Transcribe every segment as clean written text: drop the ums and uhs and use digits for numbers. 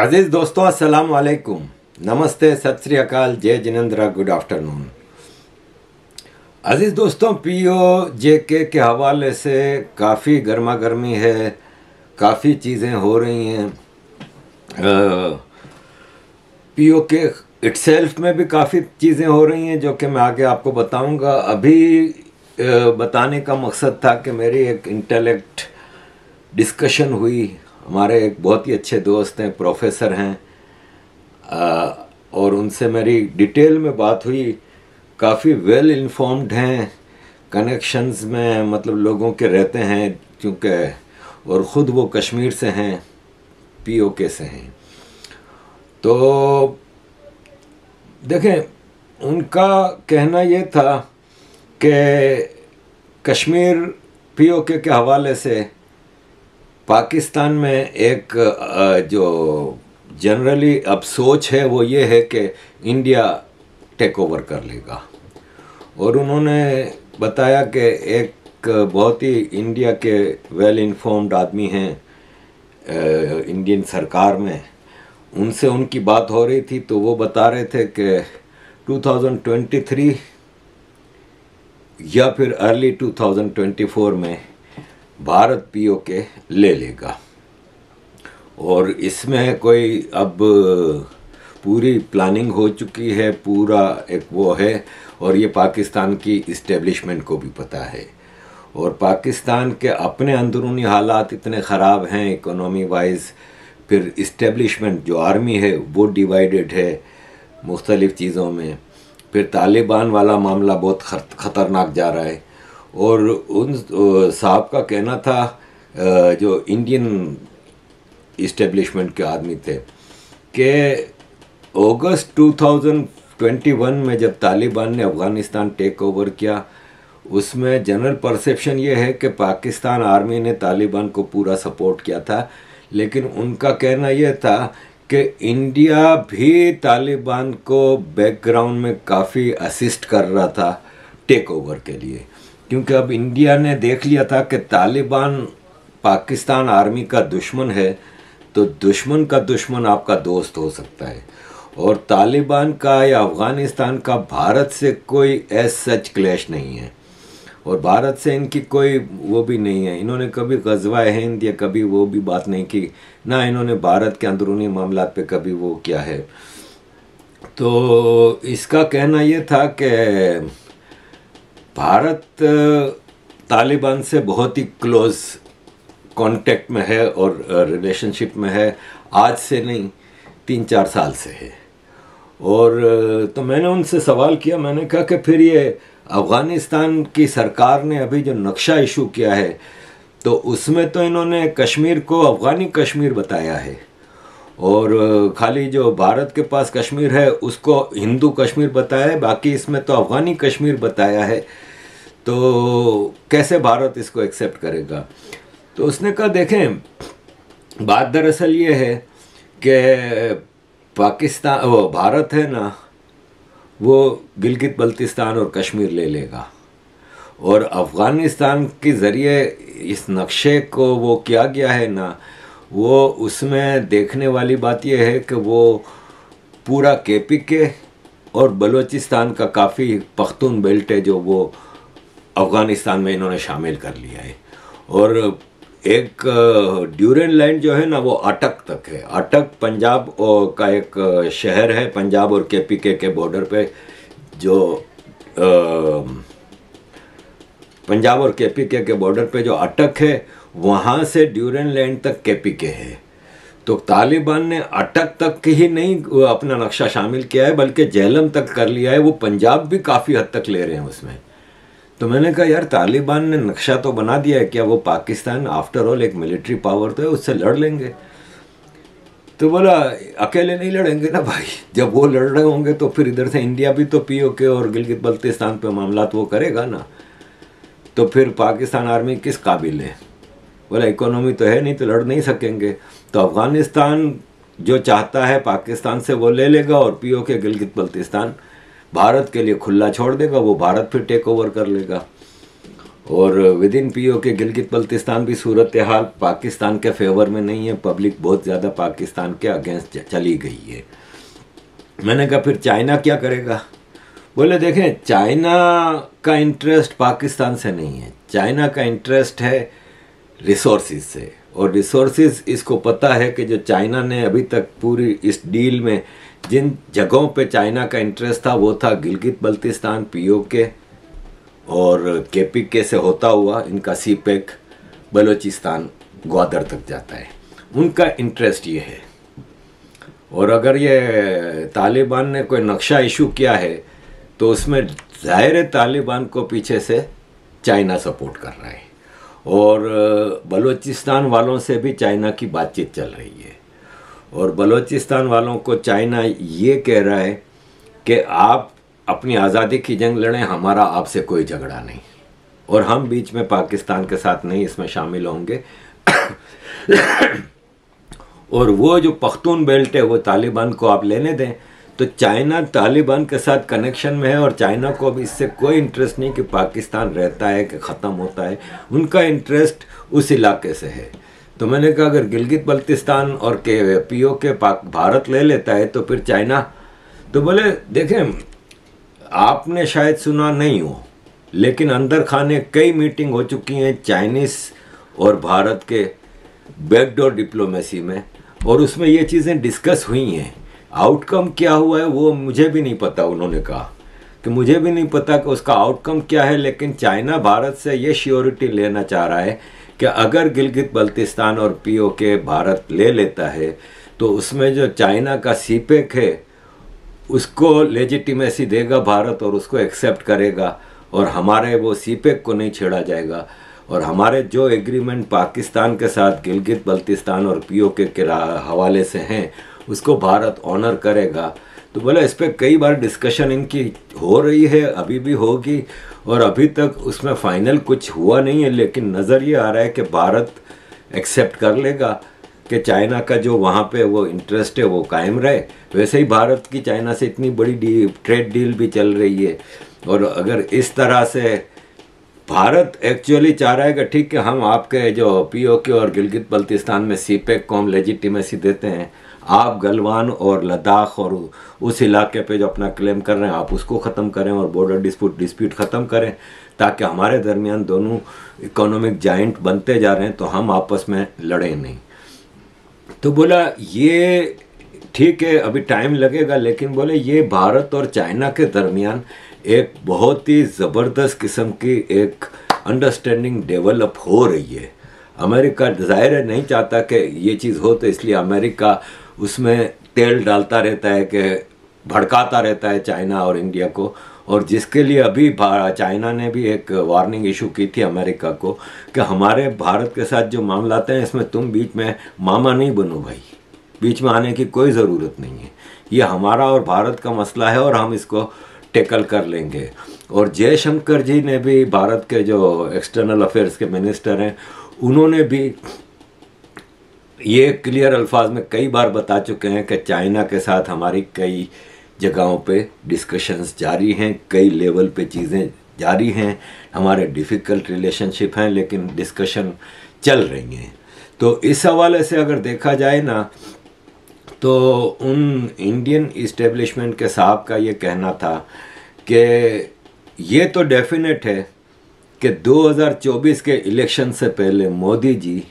अजीज दोस्तों, अस्सलाम वालेकुम, नमस्ते, सत श्री अकाल, जय जिनेंद्र, गुड आफ्टरनून। अजीज दोस्तों, पीओजेके के हवाले से काफ़ी गर्मा गर्मी है, काफ़ी चीज़ें हो रही हैं। पीओके इटसेल्फ में भी काफ़ी चीज़ें हो रही हैं जो कि मैं आगे आपको बताऊंगा। अभी बताने का मकसद था कि मेरी एक इंटेलेक्ट डिस्कशन हुई। हमारे एक बहुत ही अच्छे दोस्त हैं, प्रोफेसर हैं, और उनसे मेरी डिटेल में बात हुई। काफ़ी वेल इन्फॉर्म्ड हैं, कनेक्शंस में मतलब लोगों के रहते हैं क्योंकि, और ख़ुद वो कश्मीर से हैं, पीओके से हैं। तो देखें, उनका कहना ये था कि कश्मीर पीओके के हवाले से पाकिस्तान में एक जो जनरली अब सोच है वो ये है कि इंडिया टेक ओवर कर लेगा। और उन्होंने बताया कि एक बहुत ही इंडिया के वेल इन्फॉर्म्ड आदमी हैं इंडियन सरकार में, उनसे उनकी बात हो रही थी। तो वो बता रहे थे कि 2023 या फिर अर्ली 2024 में भारत पीओके ले लेगा। और इसमें कोई अब पूरी प्लानिंग हो चुकी है, पूरा एक वो है, और ये पाकिस्तान की इस्टेब्लिशमेंट को भी पता है। और पाकिस्तान के अपने अंदरूनी हालात इतने ख़राब हैं इकोनॉमी वाइज, फिर इस्टेब्लिशमेंट जो आर्मी है वो डिवाइडेड है मुख्तलिफ़ चीज़ों में, फिर तालिबान वाला मामला बहुत ख़तरनाक जा रहा है। और उन साहब का कहना था, जो इंडियन इस्टेब्लिशमेंट के आदमी थे, कि अगस्त 2021 में जब तालिबान ने अफ़गानिस्तान टेक ओवर किया, उसमें जनरल परसेप्शन ये है कि पाकिस्तान आर्मी ने तालिबान को पूरा सपोर्ट किया था। लेकिन उनका कहना यह था कि इंडिया भी तालिबान को बैकग्राउंड में काफ़ी असिस्ट कर रहा था टेक ओवर के लिए, क्योंकि अब इंडिया ने देख लिया था कि तालिबान पाकिस्तान आर्मी का दुश्मन है, तो दुश्मन का दुश्मन आपका दोस्त हो सकता है। और तालिबान का या अफ़गानिस्तान का भारत से कोई एज सच क्लैश नहीं है, और भारत से इनकी कोई वो भी नहीं है। इन्होंने कभी ग़ज़वा हिंद या कभी वो भी बात नहीं की, ना इन्होंने भारत के अंदरूनी मामलात पे कभी वो किया है। तो इसका कहना ये था कि भारत तालिबान से बहुत ही क्लोज़ कांटेक्ट में है और रिलेशनशिप में है, आज से नहीं 3-4 साल से है। और तो मैंने उनसे सवाल किया, मैंने कहा कि फिर ये अफ़गानिस्तान की सरकार ने अभी जो नक्शा इशू किया है, तो उसमें तो इन्होंने कश्मीर को अफ़गानी कश्मीर बताया है, और खाली जो भारत के पास कश्मीर है उसको हिंदू कश्मीर बताया है, बाकी इसमें तो अफ़गानी कश्मीर बताया है। तो कैसे भारत इसको एक्सेप्ट करेगा? तो उसने कहा, देखें, बात दरअसल ये है कि पाकिस्तान, वो भारत है ना, वो गिलगित बल्तिस्तान और कश्मीर ले लेगा, और अफ़गानिस्तान के ज़रिए इस नक्शे को वो किया गया है ना, वो उसमें देखने वाली बात यह है कि वो पूरा केपीके और बलूचिस्तान का काफ़ी पख्तून बेल्ट है जो वो अफ़गानिस्तान में इन्होंने शामिल कर लिया है। और एक ड्यूरेन लैंड जो है ना, वो अटक तक है। अटक पंजाब का एक शहर है, पंजाब और केपीके के बॉर्डर पे, जो पंजाब और केपीके के बॉर्डर पे जो अटक है, वहाँ से ड्यूरेन लैंड तक केपीके है। तो तालिबान ने अटक तक ही नहीं अपना नक्शा शामिल किया है, बल्कि जेहलम तक कर लिया है। वो पंजाब भी काफ़ी हद तक ले रहे हैं उसमें। तो मैंने कहा, यार, तालिबान ने नक्शा तो बना दिया है, क्या वो पाकिस्तान आफ्टर ऑल एक मिलिट्री पावर तो है, उससे लड़ लेंगे? तो बोला, अकेले नहीं लड़ेंगे ना भाई, जब वो लड़ रहे होंगे तो फिर इधर से इंडिया भी तो पीओके और गिलगित बल्तिस्तान पे मामला वो करेगा ना, तो फिर पाकिस्तान आर्मी किस काबिल है? बोला, इकोनॉमी तो है नहीं, तो लड़ नहीं सकेंगे। तो अफ़गानिस्तान जो चाहता है पाकिस्तान से वो ले लेगा, और पीओके गिलगित बल्तिस्तान भारत के लिए खुला छोड़ देगा, वो भारत फिर टेक ओवर कर लेगा। और विद इन पीओ के गिलगित बल्तिस्तान भी सूरत हाल पाकिस्तान के फेवर में नहीं है, पब्लिक बहुत ज़्यादा पाकिस्तान के अगेंस्ट चली गई है। मैंने कहा फिर चाइना क्या करेगा? बोले देखें, चाइना का इंटरेस्ट पाकिस्तान से नहीं है, चाइना का इंटरेस्ट है रिसोर्सेज से। और रिसोर्सेज इसको पता है कि जो चाइना ने अभी तक पूरी इस डील में जिन जगहों पे चाइना का इंटरेस्ट था वो था गिलगित बल्तिस्तान, पीओके और केपीके से होता हुआ इनका सीपेक बलूचिस्तान ग्वादर तक जाता है, उनका इंटरेस्ट ये है। और अगर ये तालिबान ने कोई नक्शा इशू किया है तो उसमें ज़ाहिर है तालिबान को पीछे से चाइना सपोर्ट कर रहा है, और बलूचिस्तान वालों से भी चाइना की बातचीत चल रही है। और बलूचिस्तान वालों को चाइना ये कह रहा है कि आप अपनी आज़ादी की जंग लड़ें, हमारा आपसे कोई झगड़ा नहीं, और हम बीच में पाकिस्तान के साथ नहीं इसमें शामिल होंगे। और वो जो पख्तून बेल्ट है वो तालिबान को आप लेने दें, तो चाइना तालिबान के साथ कनेक्शन में है और चाइना को भी इससे कोई इंटरेस्ट नहीं कि पाकिस्तान रहता है कि ख़त्म होता है, उनका इंटरेस्ट उस इलाके से है। तो मैंने कहा अगर गिलगित बल्तिस्तान और के पीओ के भारत ले लेता है तो फिर चाइना, तो बोले देखें आपने शायद सुना नहीं हो लेकिन अंदर खाने कई मीटिंग हो चुकी हैं चाइनीज़ और भारत के बैकडोर डिप्लोमेसी में, और उसमें ये चीज़ें डिस्कस हुई हैं। आउटकम क्या हुआ है वो मुझे भी नहीं पता, उन्होंने कहा कि मुझे भी नहीं पता कि उसका आउटकम क्या है, लेकिन चाइना भारत से ये श्योरिटी लेना चाह रहा है कि अगर गिलगित बल्तिस्तान और पीओके भारत ले लेता है तो उसमें जो चाइना का सीपेक है उसको लेजिटिमेसी देगा भारत और उसको एक्सेप्ट करेगा, और हमारे वो सीपेक को नहीं छेड़ा जाएगा, और हमारे जो एग्रीमेंट पाकिस्तान के साथ गिलगित बल्तिस्तान और पीओके के हवाले से हैं उसको भारत ऑनर करेगा। तो बोला इस पर कई बार डिस्कशन इनकी हो रही है, अभी भी होगी, और अभी तक उसमें फाइनल कुछ हुआ नहीं है, लेकिन नज़र ये आ रहा है कि भारत एक्सेप्ट कर लेगा कि चाइना का जो वहाँ पे वो इंटरेस्ट है वो कायम रहे। वैसे ही भारत की चाइना से इतनी बड़ी ट्रेड डील भी चल रही है, और अगर इस तरह से भारत एक्चुअली चाह रहा है कि ठीक है हम आपके जो पीओके और गिलगित बल्तिस्तान में सीपेक को हम लेजिटिमेसी देते हैं, आप गलवान और लद्दाख और उस इलाके पे जो अपना क्लेम कर रहे हैं आप उसको ख़त्म करें और बॉर्डर डिस्प्यूट ख़त्म करें, ताकि हमारे दरमियान दोनों इकोनॉमिक जाइंट बनते जा रहे हैं तो हम आपस में लड़ें नहीं। तो बोला ये ठीक है अभी टाइम लगेगा, लेकिन बोले ये भारत और चाइना के दरमियान एक बहुत ही ज़बरदस्त किस्म की एक अंडरस्टैंडिंग डेवलप हो रही है। अमेरिका जाहिर है नहीं चाहता कि ये चीज़ हो, तो इसलिए अमेरिका उसमें तेल डालता रहता है कि भड़काता रहता है चाइना और इंडिया को, और जिसके लिए अभी चाइना ने भी एक वार्निंग इशू की थी अमेरिका को कि हमारे भारत के साथ जो मामला हैं इसमें तुम बीच में मामा नहीं बनो भाई, बीच में आने की कोई ज़रूरत नहीं है, ये हमारा और भारत का मसला है और हम इसको टेकल कर लेंगे। और जयशंकर जी ने भी, भारत के जो एक्सटर्नल अफेयर्स के मिनिस्टर हैं, उन्होंने भी ये क्लियर अल्फाज में कई बार बता चुके हैं कि चाइना के साथ हमारी कई जगहों पे डिस्कशंस जारी हैं, कई लेवल पे चीज़ें जारी हैं, हमारे डिफ़िकल्ट रिलेशनशिप हैं लेकिन डिस्कशन चल रही हैं। तो इस हवाले से अगर देखा जाए ना, तो उन इंडियन इस्टेब्लिशमेंट के साहब का ये कहना था कि ये तो डेफिनेट है कि 2024 के इलेक्शन से पहले मोदी जी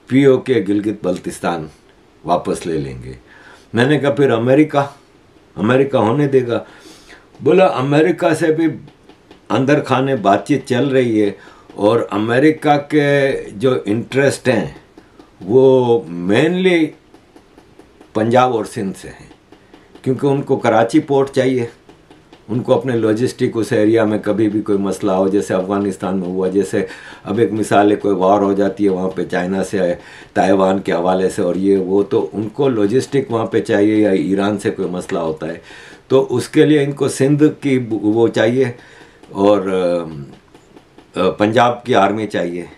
पीओके गिलगित बल्तिस्तान वापस ले लेंगे। मैंने कहा फिर अमेरिका होने देगा? बोला अमेरिका से भी अंदर खाने बातचीत चल रही है, और अमेरिका के जो इंटरेस्ट हैं वो मेनली पंजाब और सिंध से हैं, क्योंकि उनको कराची पोर्ट चाहिए, उनको अपने लॉजिस्टिक उस एरिया में कभी भी कोई मसला हो, जैसे अफ़गानिस्तान में हुआ, जैसे अब एक मिसाल है कोई वार हो जाती है वहाँ पे चाइना से ताइवान के हवाले से और ये वो, तो उनको लॉजिस्टिक वहाँ पे चाहिए, या ईरान से कोई मसला होता है तो उसके लिए इनको सिंध की वो चाहिए और पंजाब की आर्मी चाहिए।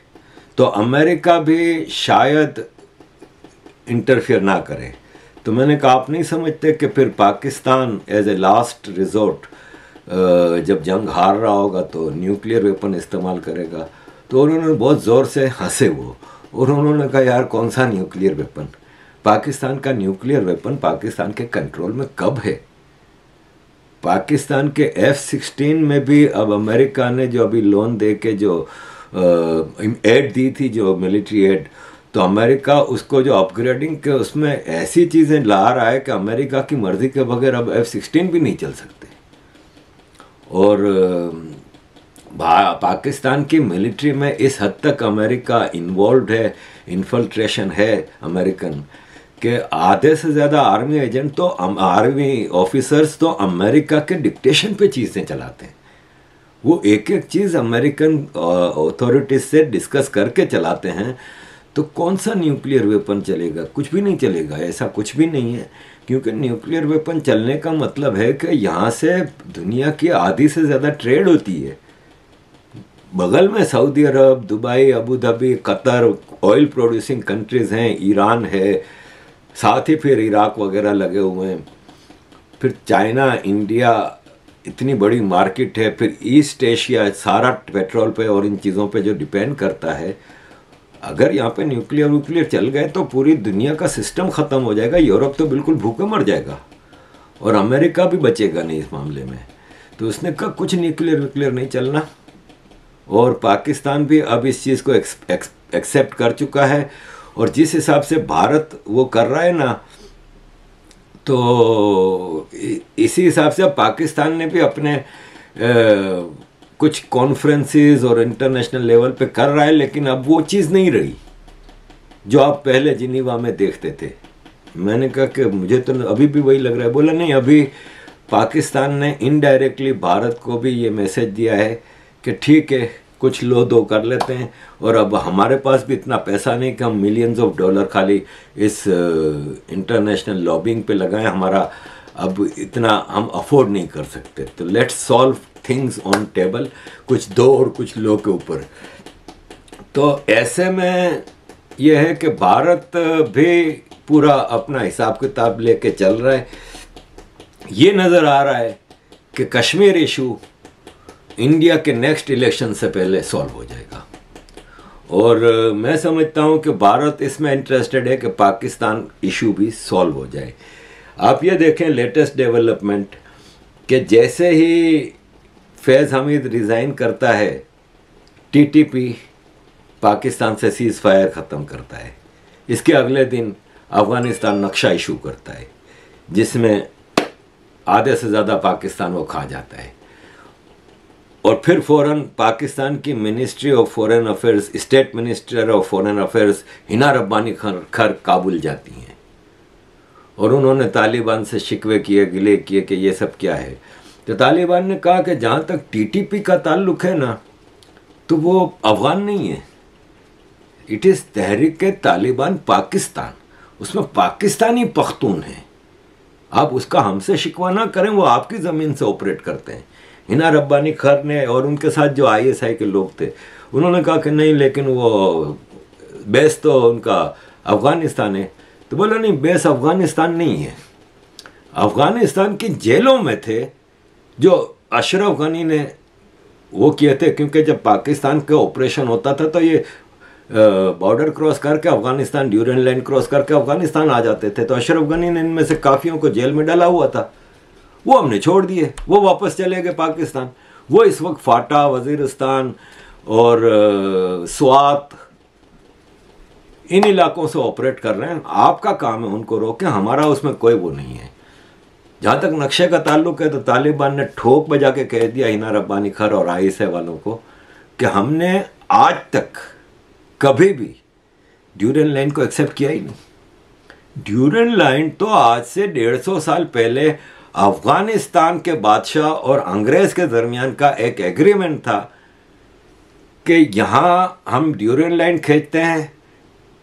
तो अमेरिका भी शायद इंटरफियर ना करे। तो मैंने कहा आप नहीं समझते कि फिर Pakistan as a last resort जब जंग हार रहा होगा तो न्यूक्लियर वेपन इस्तेमाल करेगा। तो उन्होंने बहुत ज़ोर से हंसे वो, और उन्होंने कहा यार कौन सा न्यूक्लियर वेपन, पाकिस्तान का न्यूक्लियर वेपन पाकिस्तान के कंट्रोल में कब है? पाकिस्तान के F-16 में भी अब अमेरिका ने जो अभी लोन दे के जो एड दी थी, जो मिलिट्री एड, तो अमेरिका उसको जो अपग्रेडिंग के उसमें ऐसी चीज़ें ला रहा है कि अमेरिका की मर्जी के बगैर अब F-16 भी नहीं चल सकते। और पाकिस्तान की मिलिट्री में इस हद तक अमेरिका इन्वॉल्व है, इन्फिल्ट्रेशन है अमेरिकन, कि आधे से ज़्यादा आर्मी एजेंट तो आर्मी ऑफिसर्स तो अमेरिका के डिक्टेशन पे चीज़ें चलाते हैं। वो एक एक चीज़ अमेरिकन अथॉरिटीज से डिस्कस करके चलाते हैं। तो कौन सा न्यूक्लियर वेपन चलेगा? कुछ भी नहीं चलेगा, ऐसा कुछ भी नहीं है। क्योंकि न्यूक्लियर वेपन चलने का मतलब है कि यहाँ से दुनिया की आधी से ज़्यादा ट्रेड होती है। बगल में Saudi Arab, Dubai, Abu Dhabi, Qatar oil producing countries हैं, ईरान है, साथ ही फिर इराक वगैरह लगे हुए हैं, फिर चाइना, इंडिया, इतनी बड़ी मार्केट है, फिर ईस्ट एशिया सारा पेट्रोल पे और इन चीज़ों पे जो डिपेंड करता है। अगर यहाँ पे न्यूक्लियर चल गए तो पूरी दुनिया का सिस्टम ख़त्म हो जाएगा। यूरोप तो बिल्कुल भूखे मर जाएगा और अमेरिका भी बचेगा नहीं इस मामले में। तो उसने कहा कुछ न्यूक्लियर नहीं चलना, और पाकिस्तान भी अब इस चीज़ को एक्सेप्ट कर चुका है। और जिस हिसाब से भारत वो कर रहा है ना, तो इसी हिसाब से अब पाकिस्तान ने भी अपने कुछ कॉन्फ्रेंसेस और इंटरनेशनल लेवल पे कर रहा है, लेकिन अब वो चीज़ नहीं रही जो आप पहले जिनीवा में देखते थे। मैंने कहा कि मुझे तो अभी भी वही लग रहा है। बोला नहीं, अभी पाकिस्तान ने इनडायरेक्टली भारत को भी ये मैसेज दिया है कि ठीक है, कुछ लो दो कर लेते हैं, और अब हमारे पास भी इतना पैसा नहीं कि हम मिलियंस ऑफ डॉलर खाली इस इंटरनेशनल लॉबिंग पे लगाएं, हमारा अब इतना हम अफोर्ड नहीं कर सकते। तो let's solve things on table, कुछ दो और कुछ लो के ऊपर। तो ऐसे में यह है कि भारत भी पूरा अपना हिसाब किताब लेके चल रहा है। ये नज़र आ रहा है कि कश्मीर इशू इंडिया के नेक्स्ट इलेक्शन से पहले सॉल्व हो जाएगा, और मैं समझता हूँ कि भारत इसमें इंटरेस्टेड है कि पाकिस्तान इशू भी सॉल्व हो जाए। आप ये देखें लेटेस्ट डेवलपमेंट कि जैसे ही फैज़ हमीद रिज़ाइन करता है, टीटीपी पाकिस्तान से सीज़ फायर ख़त्म करता है। इसके अगले दिन अफ़गानिस्तान नक्शा इशू करता है, जिसमें आधे से ज़्यादा पाकिस्तान वो खा जाता है। और फिर फ़ौरन पाकिस्तान की ministry of foreign affairs, state minister of foreign affairs Hina Rabbani खर काबुल जाती हैं, और उन्होंने तालिबान से शिकवे किए, गिले किए कि ये सब क्या है। तो तालिबान ने कहा कि जहाँ तक टीटीपी का ताल्लुक है ना, तो वो अफ़गान नहीं है, इट इज़ तहरीक तालिबान पाकिस्तान, उसमें पाकिस्तानी पख्तून हैं। आप उसका हमसे शिकवा ना करें, वो आपकी ज़मीन से ऑपरेट करते हैं। हिना रब्बानी खर ने और उनके साथ जो ISI के लोग थे, उन्होंने कहा कि नहीं, लेकिन वो बेस तो उनका अफ़गानिस्तान है। तो बोला नहीं, बेस अफ़गानिस्तान नहीं है, अफ़गानिस्तान की जेलों में थे जो अशरफ गनी ने वो किए थे। क्योंकि जब पाकिस्तान का ऑपरेशन होता था तो ये बॉर्डर क्रॉस करके अफ़गानिस्तान, ड्यूरेंट लाइन क्रॉस करके अफ़गानिस्तान आ जाते थे। तो अशरफ गनी ने इनमें से काफ़ियों को जेल में डाला हुआ था, वो हमने छोड़ दिए, वो वापस चले गए पाकिस्तान। वो इस वक्त फाटा, वज़ीरिस्तान और स्वात, इन इलाकों से ऑपरेट कर रहे हैं। आपका काम है उनको रोकें, हमारा उसमें कोई वो नहीं है। जहाँ तक नक्शे का ताल्लुक है, तो तालिबान ने ठोक बजा के कह दिया हिना रब्बानी खर और ISI वालों को कि हमने आज तक कभी भी ड्यूरेंट लाइन को एक्सेप्ट किया ही नहीं। ड्यूरेंट लाइन तो आज से 150 साल पहले अफ़गानिस्तान के बादशाह और अंग्रेज़ के दरमियान का एक एग्रीमेंट था कि यहाँ हम ड्यूरेंट लाइन खींचते हैं,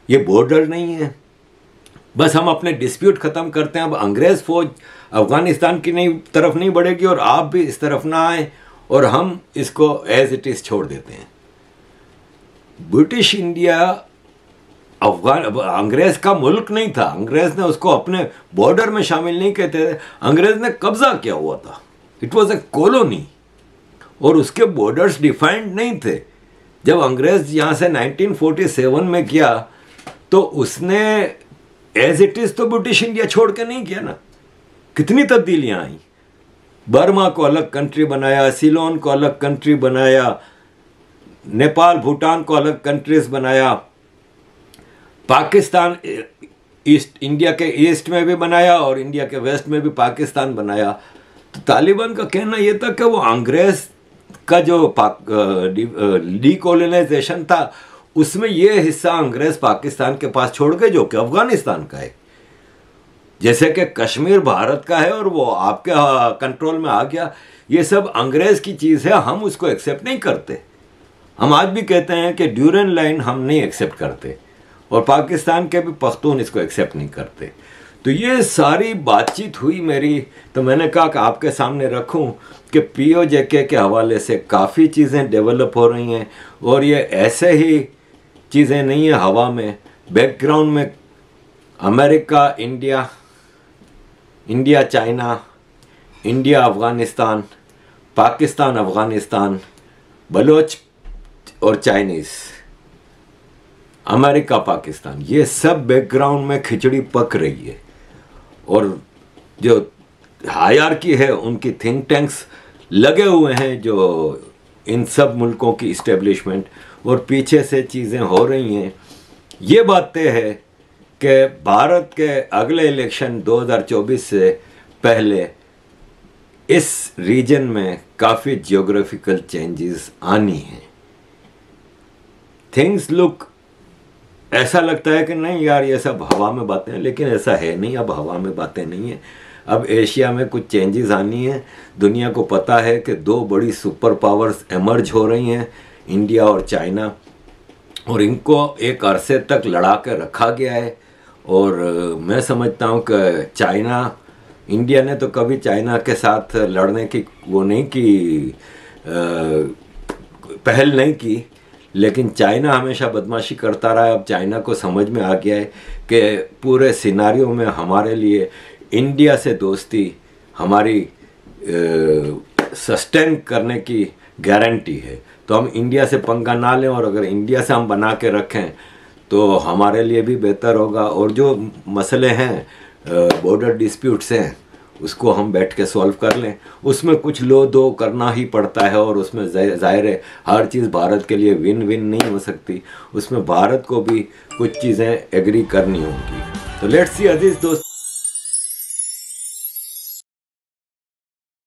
ये बॉर्डर नहीं है, बस हम अपने डिस्प्यूट ख़त्म करते हैं। अब अंग्रेज़ फौज अफ़गानिस्तान की तरफ नहीं बढ़ेगी और आप भी इस तरफ ना आए, और हम इसको एज इट इज़ छोड़ देते हैं। ब्रिटिश इंडिया अंग्रेज़ का मुल्क नहीं था, अंग्रेज़ ने उसको अपने बॉर्डर में शामिल नहीं कहते थे, अंग्रेज़ ने कब्ज़ा किया हुआ था इट वॉज ए कॉलोनी और उसके बॉर्डर्स डिफाइंड नहीं थे। जब अंग्रेज यहाँ से 1947 में किया तो उसने एज इट इज तो ब्रिटिश इंडिया छोड़ के नहीं किया ना, कितनी तब्दीलियां आई। बर्मा को अलग कंट्री बनाया, सिलोन को अलग कंट्री बनाया, नेपाल भूटान को अलग कंट्रीज बनाया, पाकिस्तान ईस्ट इंडिया के ईस्ट में भी बनाया और इंडिया के वेस्ट में भी पाकिस्तान बनाया। तो तालिबान का कहना यह था कि वो अंग्रेज का जो डीकोलोनाइजेशन था उसमें ये हिस्सा अंग्रेज पाकिस्तान के पास छोड़ गए जो कि अफगानिस्तान का है। जैसे कि कश्मीर भारत का है और वो आपके कंट्रोल में आ गया, ये सब अंग्रेज की चीज़ है, हम उसको एक्सेप्ट नहीं करते। हम आज भी कहते हैं कि ड्यूरन लाइन हम नहीं एक्सेप्ट करते और पाकिस्तान के भी पख्तून इसको एक्सेप्ट नहीं करते। तो ये सारी बातचीत हुई मेरी, तो मैंने कहा कि आपके सामने रखूं कि POJK के हवाले से काफ़ी चीज़ें डेवलप हो रही हैं और ये ऐसे ही चीज़ें नहीं है हवा में, बैकग्राउंड में America, India China, India Afghanistan, Pakistan Afghanistan, Baloch और चाइनीज़, अमेरिका पाकिस्तान, ये सब बैकग्राउंड में खिचड़ी पक रही है। और जो हायरार्की है उनकी थिंक टैंक्स लगे हुए हैं जो इन सब मुल्कों की इस्टेब्लिशमेंट, और पीछे से चीज़ें हो रही हैं। ये बात तय है कि भारत के अगले इलेक्शन 2024 से पहले इस रीजन में काफ़ी जियोग्राफिकल चेंजेस आनी हैं। थिंग्स लुक, ऐसा लगता है कि नहीं यार ये सब हवा में बातें हैं, लेकिन ऐसा है नहीं, अब हवा में बातें नहीं है। अब एशिया में कुछ चेंजेस आनी है। दुनिया को पता है कि दो बड़ी सुपर पावर्स एमर्ज हो रही हैं, इंडिया और चाइना, और इनको एक अरसे तक लड़ा के रखा गया है। और मैं समझता हूँ कि चाइना, इंडिया ने तो कभी चाइना के साथ लड़ने की वो नहीं की, पहल नहीं की, लेकिन चाइना हमेशा बदमाशी करता रहा है। अब चाइना को समझ में आ गया है कि पूरे सिनारियो में हमारे लिए इंडिया से दोस्ती हमारी सस्टेन करने की गारंटी है। तो हम इंडिया से पंगा ना लें, और अगर इंडिया से हम बना के रखें तो हमारे लिए भी बेहतर होगा। और जो मसले हैं, बॉर्डर डिस्प्यूट्स हैं, उसको हम बैठ के सॉल्व कर लें। उसमें कुछ लो दो करना ही पड़ता है, और उसमें जाहिर है हर चीज़ भारत के लिए विन विन नहीं हो सकती, उसमें भारत को भी कुछ चीज़ें एग्री करनी होंगी। तो लेट्स सी अजीज दोस्त।